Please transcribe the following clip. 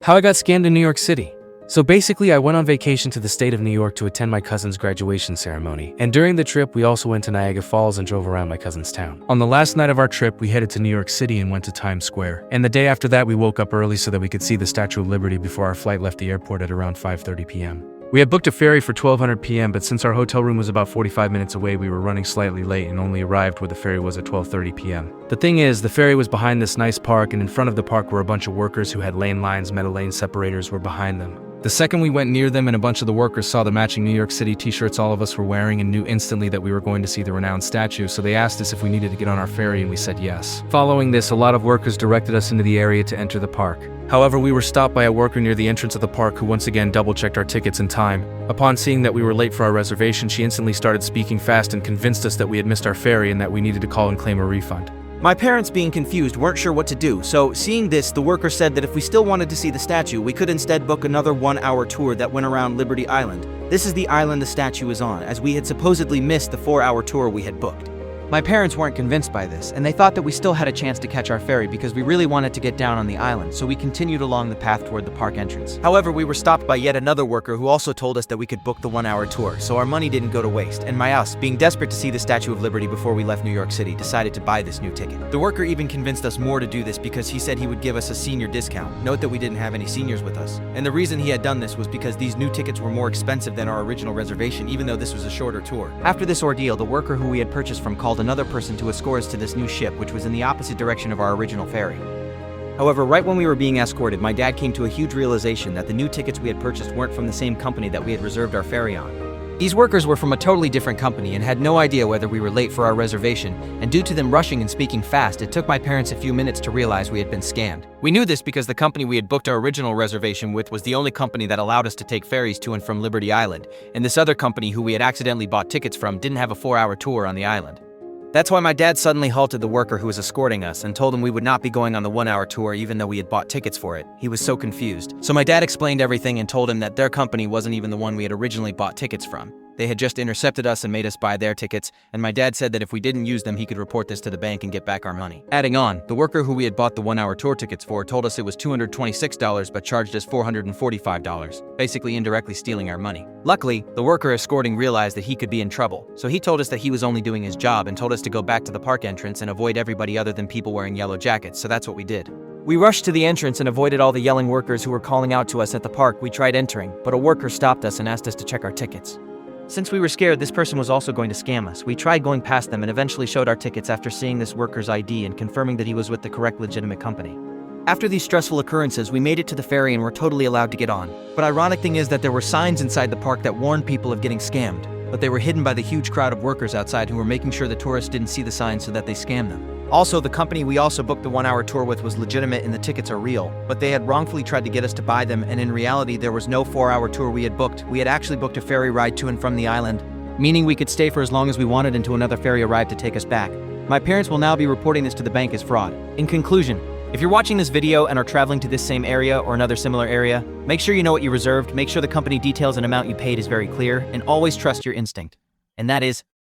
How I got scammed in New York City. So basically, I went on vacation to the state of New York to attend my cousin's graduation ceremony, and during the trip we also went to Niagara Falls and drove around my cousin's town. On the last night of our trip, we headed to New York City and went to Times Square, and the day after that we woke up early so that we could see the Statue of Liberty before our flight left the airport at around 5:30 p.m. We had booked a ferry for 1200 p.m., but since our hotel room was about 45 minutes away, we were running slightly late and only arrived where the ferry was at 12:30 p.m. The thing is, the ferry was behind this nice park, and in front of the park were a bunch of workers who had lane lines. Metal lane separators were behind them. The second we went near them and a bunch of the workers saw the matching New York City t-shirts all of us were wearing and knew instantly that we were going to see the renowned statue, so they asked us if we needed to get on our ferry and we said yes. Following this, a lot of workers directed us into the area to enter the park. However, we were stopped by a worker near the entrance of the park who once again double-checked our tickets in time. Upon seeing that we were late for our reservation, she instantly started speaking fast and convinced us that we had missed our ferry and that we needed to call and claim a refund. My parents, being confused, weren't sure what to do, so seeing this, the worker said that if we still wanted to see the statue, we could instead book another 1-hour tour that went around Liberty Island. This is the island the statue is on, as we had supposedly missed the 4-hour tour we had booked. My parents weren't convinced by this, and they thought that we still had a chance to catch our ferry because we really wanted to get down on the island, so we continued along the path toward the park entrance. However, we were stopped by yet another worker who also told us that we could book the 1-hour tour, so our money didn't go to waste, and my us, being desperate to see the Statue of Liberty before we left New York City, decided to buy this new ticket. The worker even convinced us more to do this because he said he would give us a senior discount. Note that we didn't have any seniors with us. And the reason he had done this was because these new tickets were more expensive than our original reservation, even though this was a shorter tour. After this ordeal, the worker who we had purchased from called another person to escort us to this new ship, which was in the opposite direction of our original ferry. However, right when we were being escorted, my dad came to a huge realization that the new tickets we had purchased weren't from the same company that we had reserved our ferry on. These workers were from a totally different company and had no idea whether we were late for our reservation, and due to them rushing and speaking fast, it took my parents a few minutes to realize we had been scammed. We knew this because the company we had booked our original reservation with was the only company that allowed us to take ferries to and from Liberty Island, and this other company who we had accidentally bought tickets from didn't have a 4-hour tour on the island. That's why my dad suddenly halted the worker who was escorting us and told him we would not be going on the 1-hour tour even though we had bought tickets for it. He was so confused. So my dad explained everything and told him that their company wasn't even the one we had originally bought tickets from. They had just intercepted us and made us buy their tickets, and my dad said that if we didn't use them, he could report this to the bank and get back our money. Adding on, the worker who we had bought the 1-hour tour tickets for told us it was $226 but charged us $445, basically indirectly stealing our money. Luckily, the worker escorting realized that he could be in trouble, so he told us that he was only doing his job and told us to go back to the park entrance and avoid everybody other than people wearing yellow jackets, so that's what we did. We rushed to the entrance and avoided all the yelling workers who were calling out to us at the park. We tried entering, but a worker stopped us and asked us to check our tickets. Since we were scared this person was also going to scam us, we tried going past them and eventually showed our tickets after seeing this worker's ID and confirming that he was with the correct legitimate company. After these stressful occurrences, we made it to the ferry and were totally allowed to get on. But ironic thing is that there were signs inside the park that warned people of getting scammed, but they were hidden by the huge crowd of workers outside who were making sure the tourists didn't see the signs so that they scammed them. Also, the company we also booked the 1-hour tour with was legitimate and the tickets are real, but they had wrongfully tried to get us to buy them, and in reality there was no 4-hour tour we had booked. We had actually booked a ferry ride to and from the island, meaning we could stay for as long as we wanted until another ferry arrived to take us back. My parents will now be reporting this to the bank as fraud. In conclusion, if you're watching this video and are traveling to this same area or another similar area, make sure you know what you reserved, make sure the company details and amount you paid is very clear, and always trust your instinct. And that is,